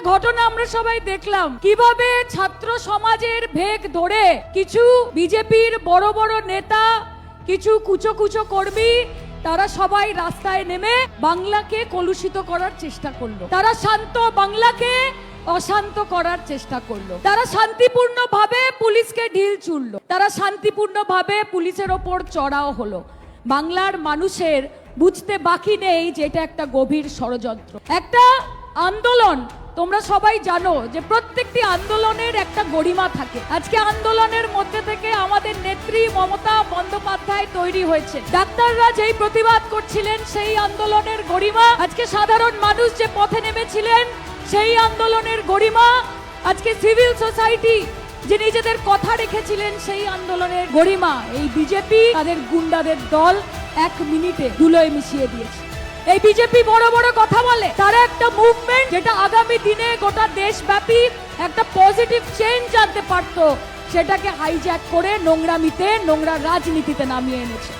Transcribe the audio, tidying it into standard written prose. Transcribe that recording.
ঘটনা আমরা সবাই দেখলাম কিভাবে ছাত্র সমাজের ভেগ ধরে কিছু বিজেপির বড় বড় নেতা, কিছু কুচো কুচো কর্মী, তারা সবাই রাস্তায় নেমে বাংলাকে কলুষিত করার চেষ্টা করলো। তারা শান্ত বাংলাকে অশান্ত করার চেষ্টা করলো। তারা শান্তিপূর্ণভাবে পুলিশকে ঢিল ছুড়লো। তারা শান্তিপূর্ণভাবে পুলিশের ওপর চড়াও হলো। বাংলার মানুষের বুঝতে বাকি নেই যে এটা একটা গভীর ষড়যন্ত্র, একটা আন্দোলন। তোমরা সবাই জানো যে প্রত্যেকটি আন্দোলনের একটা গরিমা থাকে। আজকে আন্দোলনের মধ্যে থেকে আমাদের নেত্রী মমতা বন্দ্যোপাধ্যায় তৈরি হয়েছে। ডাক্তাররা যেই প্রতিবাদ করছিলেন সেই আন্দোলনের গরিমা, আজকে সাধারণ মানুষ যে পথে নেমেছিলেন সেই আন্দোলনের গরিমা, আজকে সিভিল সোসাইটি যে নিজেদের কথা রেখেছিলেন সেই আন্দোলনের গরিমা এই বিজেপি তাদের গুন্ডাদের দল 1 মিনিটে ধুলোয় মিশিয়ে দিয়েছে। এই বিজেপি বড় বড় কথা বলে, তারা একটা মুভমেন্ট যেটা আগামী দিনে গোটা দেশব্যাপী একটা পজিটিভ চেঞ্জ আনতে পারতো, সেটাকে হাইজ্যাক করে নোংরামিতে, নোংরা রাজনীতিতে নামিয়ে এনেছে।